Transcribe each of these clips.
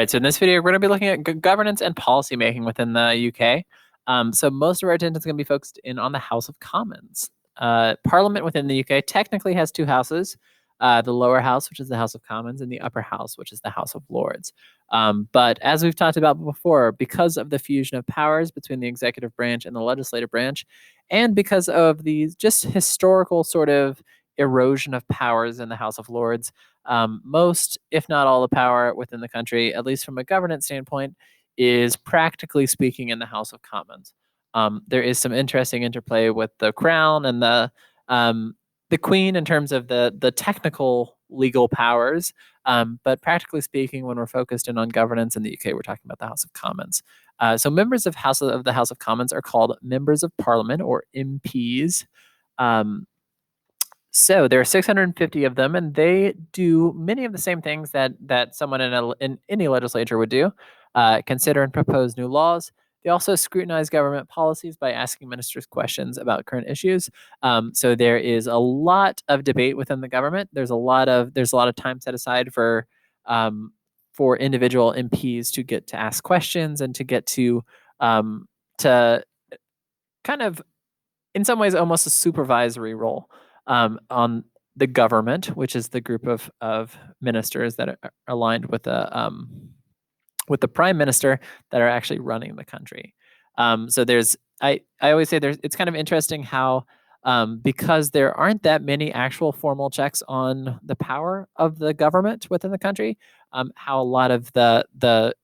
Right, so in this video, we're going to be looking at governance and policy making within the UK. So most of our attention is going to be focused in on the House of Commons. Parliament within the UK technically has two houses, the lower house, which is the House of Commons, and the upper house, which is the House of Lords. But as we've talked about before, because of the fusion of powers between the executive branch and the legislative branch, and because of the just historical sort of erosion of powers in the House of Lords, most, if not all, the power within the country, at least from a governance standpoint, is practically speaking in the House of Commons. There is some interesting interplay with the Crown and the Queen in terms of the technical legal powers, but practically speaking, when we're focused in on governance in the UK, we're talking about the House of Commons. So members of the House of Commons are called members of Parliament, or MPs. So there are 650 of them, and they do many of the same things that someone in any legislature would do: consider and propose new laws. They also scrutinize government policies by asking ministers questions about current issues. So there is a lot of debate within the government. There's a lot of time set aside for individual MPs to get to ask questions and to get to kind of, in some ways, almost a supervisory role on the government, which is the group of ministers that are aligned with the prime minister that are actually running the country. So I always say it's kind of interesting how because there aren't that many actual formal checks on the power of the government within the country, how a lot of the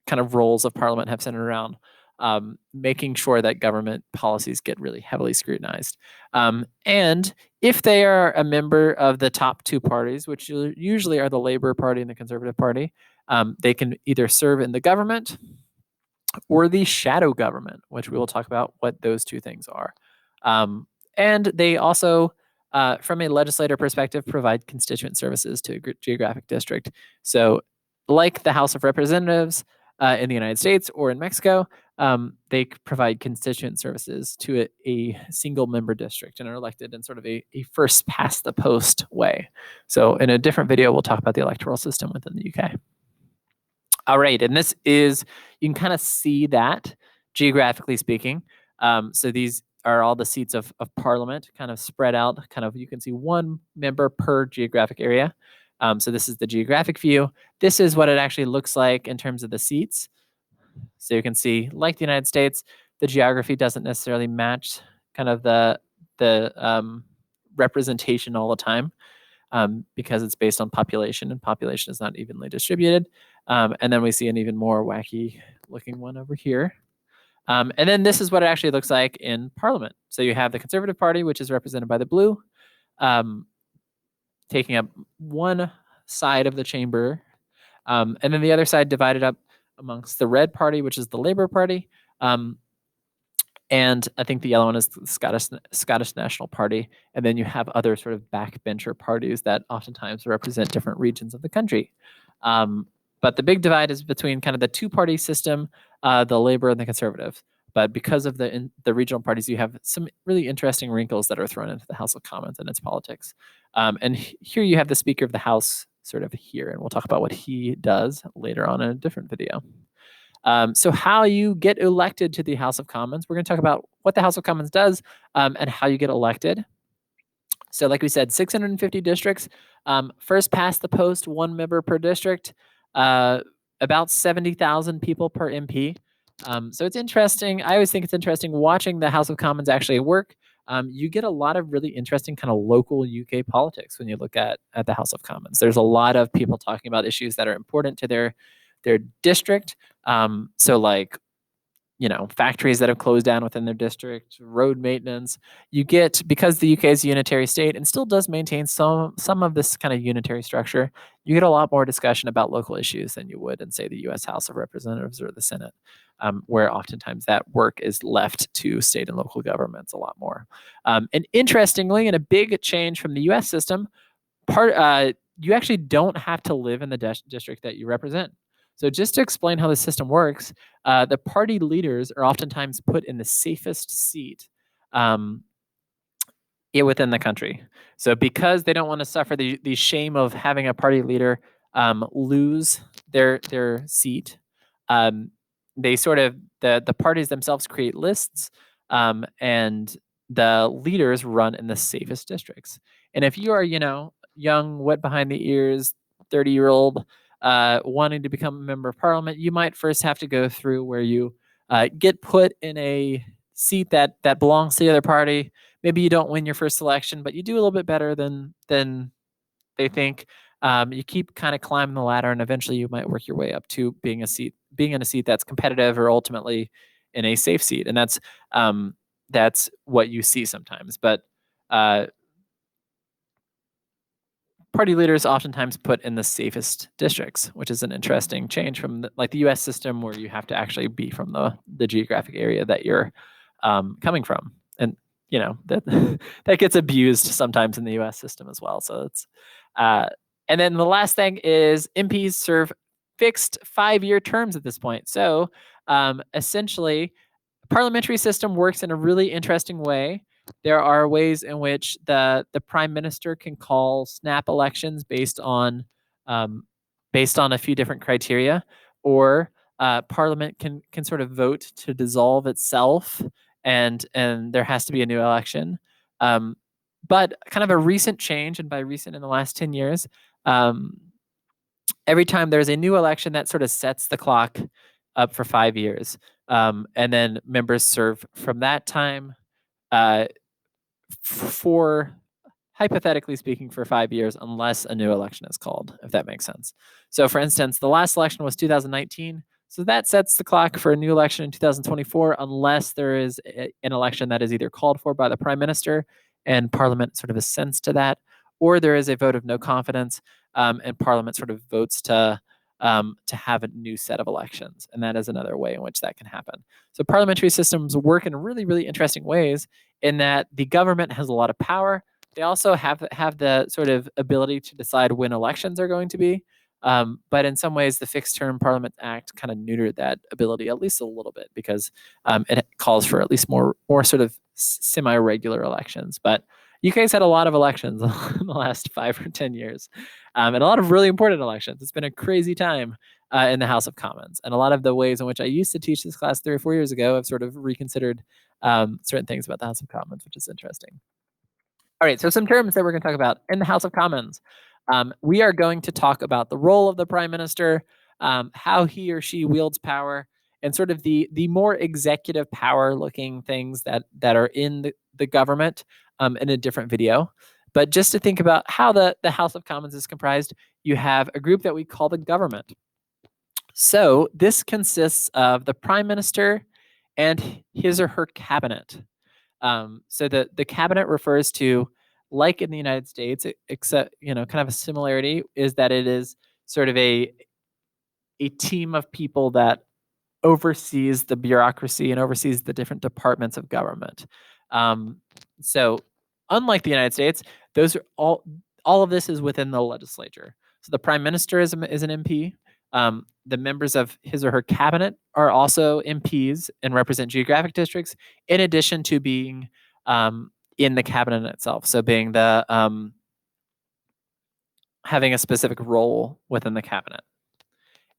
kind of roles of parliament have centered around making sure that government policies get really heavily scrutinized. And if they are a member of the top two parties, which usually are the Labour Party and the Conservative Party, they can either serve in the government or the shadow government, which we will talk about what those two things are. And they also, from a legislator perspective, provide constituent services to a geographic district. So like the House of Representatives in the United States or in Mexico, they provide constituent services to a single member district and are elected in sort of a first past the post way. So in a different video, we'll talk about the electoral system within the UK. All right, and this is, you can kind of see that geographically speaking. So these are all the seats of parliament kind of spread out, kind of, you can see one member per geographic area. So this is the geographic view. This is what it actually looks like in terms of the seats. So you can see, like the United States, the geography doesn't necessarily match kind of the representation all the time because it's based on population, and population is not evenly distributed. And then we see an even more wacky looking one over here. And then this is what it actually looks like in Parliament. So you have the Conservative Party, which is represented by the blue, taking up one side of the chamber, and then the other side divided up amongst the red party, which is the Labour Party, and I think the yellow one is the Scottish National Party, and then you have other sort of backbencher parties that oftentimes represent different regions of the country. But the big divide is between kind of the two-party system, the Labour and the Conservative. But because of the regional parties, you have some really interesting wrinkles that are thrown into the House of Commons and its politics. And here you have the Speaker of the House sort of here, and we'll talk about what he does later on in a different video. So how you get elected to the House of Commons, we're going to talk about what the House of Commons does and how you get elected. So like we said, 650 districts, first past the post, one member per district, about 70,000 people per MP. So it's interesting. I always think it's interesting watching the House of Commons actually work. You get a lot of really interesting kind of local UK politics when you look at the House of Commons. There's a lot of people talking about issues that are important to their district. So like, factories that have closed down within their district, road maintenance. You get, because the UK is a unitary state and still does maintain some of this kind of unitary structure, you get a lot more discussion about local issues than you would in, say, the US House of Representatives or the Senate, where oftentimes that work is left to state and local governments a lot more. And interestingly, and a big change from the US system, you actually don't have to live in the district that you represent. So just to explain how the system works, the party leaders are oftentimes put in the safest seat within the country. So because they don't want to suffer the shame of having a party leader lose their seat, they sort of the parties themselves create lists, and the leaders run in the safest districts. And if you are, young, wet behind the ears, 30-year-old, wanting to become a member of parliament, you might first have to go through where you get put in a seat that belongs to the other party. Maybe you don't win your first election, but you do a little bit better than they think. You keep kind of climbing the ladder, and eventually you might work your way up to being in a seat that's competitive, or ultimately in a safe seat. And that's what you see sometimes. But party leaders oftentimes put in the safest districts, which is an interesting change from the U.S. system, where you have to actually be from the geographic area that you're coming from. And that that gets abused sometimes in the U.S. system as well. So it's and then the last thing is MPs serve fixed 5-year terms at this point. So essentially, parliamentary system works in a really interesting way. There are ways in which the prime minister can call snap elections based on a few different criteria, or parliament can sort of vote to dissolve itself, and there has to be a new election. But kind of a recent change, and by recent, in the last 10 years, every time there's a new election, that sort of sets the clock up for 5 years. And then members serve from that time for, hypothetically speaking, for 5 years, unless a new election is called, if that makes sense. So for instance, the last election was 2019. So that sets the clock for a new election in 2024, unless there is an election that is either called for by the prime minister and parliament sort of assents to that, or there is a vote of no confidence, and parliament sort of votes to have a new set of elections. And that is another way in which that can happen. So parliamentary systems work in really, really interesting ways, in that the government has a lot of power. They also have the sort of ability to decide when elections are going to be. But in some ways, the Fixed Term Parliament Act kind of neutered that ability at least a little bit, because it calls for at least more sort of semi-regular elections. But UK's had a lot of elections in the last 5 or 10 years, and a lot of really important elections. It's been a crazy time in the House of Commons. And a lot of the ways in which I used to teach this class 3 or 4 years ago, I've sort of reconsidered certain things about the House of Commons, which is interesting. All right, so some terms that we're going to talk about in the House of Commons. We are going to talk about the role of the prime minister, how he or she wields power, and sort of the more executive power looking things that are in the government in a different video. But just to think about how the House of Commons is comprised, you have a group that we call the government. So this consists of the prime minister and his or her cabinet. So the cabinet refers to, like in the United States, except kind of a similarity is that it is sort of a team of people that oversees the bureaucracy and oversees the different departments of government. So unlike the United States, those are all of this is within the legislature. So the prime minister is an MP. The members of his or her cabinet are also MPs and represent geographic districts, in addition to being in the cabinet itself. So being having a specific role within the cabinet.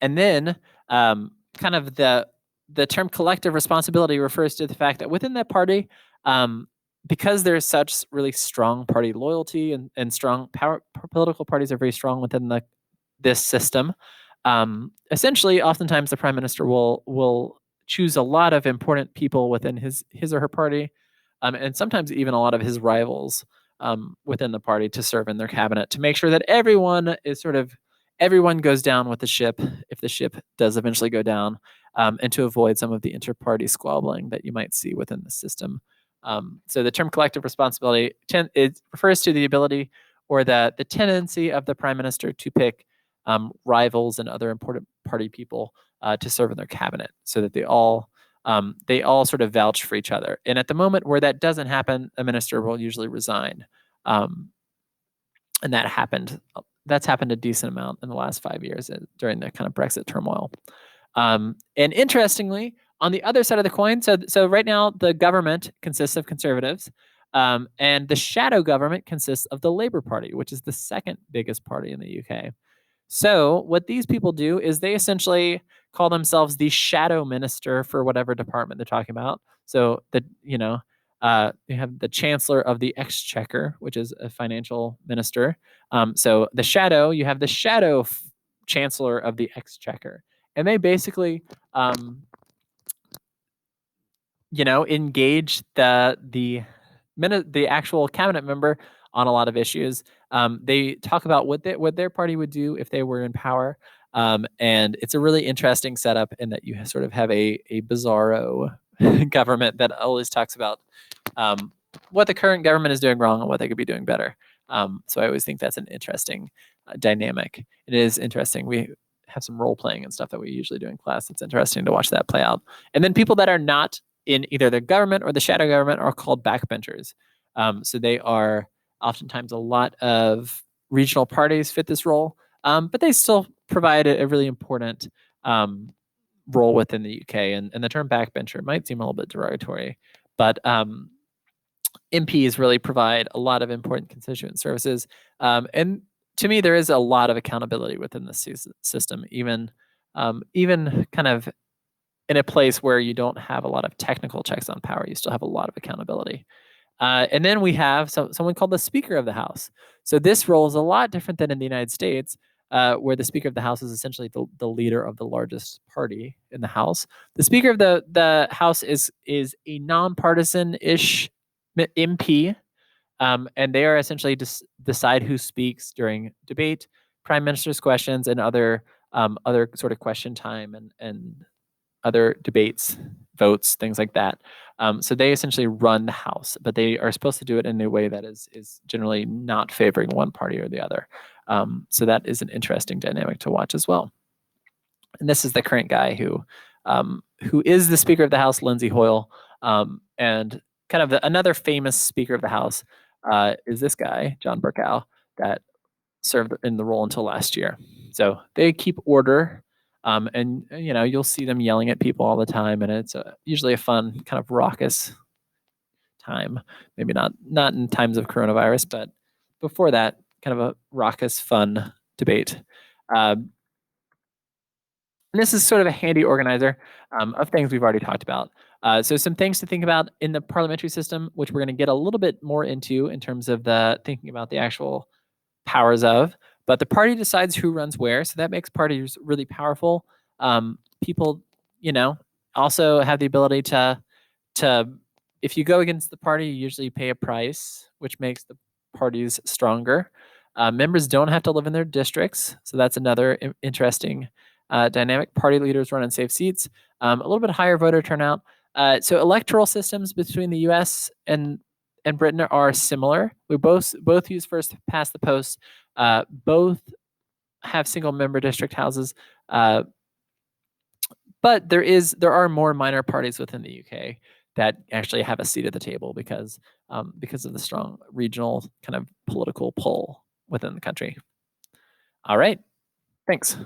And then kind of the term collective responsibility refers to the fact that within that party, because there's such really strong party loyalty and strong power, political parties are very strong within this system. Essentially, oftentimes the prime minister will choose a lot of important people within his or her party, and sometimes even a lot of his rivals within the party to serve in their cabinet, to make sure that everyone goes down with the ship, if the ship does eventually go down, and to avoid some of the inter-party squabbling that you might see within the system. So the term collective responsibility, it refers to the ability or the tendency of the prime minister to pick rivals and other important party people to serve in their cabinet, so that they all sort of vouch for each other. And at the moment where that doesn't happen, a minister will usually resign. And that's happened a decent amount in the last 5 years during the kind of Brexit turmoil. And interestingly, on the other side of the coin, so right now the government consists of conservatives, and the shadow government consists of the Labour Party, which is the second biggest party in the UK. So what these people do is they essentially call themselves the shadow minister for whatever department they're talking about. So you have the chancellor of the exchequer, which is a financial minister. So the shadow, you have the shadow chancellor of the exchequer, and they basically engage the actual cabinet member on a lot of issues. They talk about what their party would do if they were in power, and it's a really interesting setup in that you sort of have a bizarro government that always talks about what the current government is doing wrong and what they could be doing better. So I always think that's an interesting dynamic. It is interesting. We have some role playing and stuff that we usually do in class. It's interesting to watch that play out. And then people that are not in either the government or the shadow government are called backbenchers. So they are oftentimes a lot of regional parties fit this role, but they still provide a really important role within the UK. And the term backbencher might seem a little bit derogatory, but MPs really provide a lot of important constituent services. And to me, there is a lot of accountability within the system, even kind of in a place where you don't have a lot of technical checks on power. You still have a lot of accountability. And then we have someone called the Speaker of the House. So this role is a lot different than in the United States, where the Speaker of the House is essentially the leader of the largest party in the House. The Speaker of the House is a nonpartisan-ish MP, and they are essentially decide who speaks during debate, prime minister's questions, and other sort of question time and other debates, votes, things like that. So they essentially run the House, but they are supposed to do it in a way that is generally not favoring one party or the other. So that is an interesting dynamic to watch as well. And this is the current guy who is the Speaker of the House, Lindsay Hoyle, and kind of another famous Speaker of the House is this guy, John Bercow, that served in the role until last year. So they keep order, and you'll see them yelling at people all the time, and it's usually a fun kind of raucous time. Maybe not in times of coronavirus, but before that, kind of a raucous, fun debate. And this is sort of a handy organizer of things we've already talked about. So some things to think about in the parliamentary system, which we're going to get a little bit more into in terms of the thinking about the actual powers of. But the party decides who runs where, so that makes parties really powerful. People, also have the ability to if you go against the party, you usually pay a price, which makes the parties stronger. Members don't have to live in their districts, so that's another interesting dynamic. Party leaders run in safe seats, a little bit higher voter turnout. So electoral systems between the U.S. and Britain are similar. We both use first past the post. Both have single member district houses, but there are more minor parties within the UK that actually have a seat at the table because of the strong regional kind of political pull within the country. All right, thanks.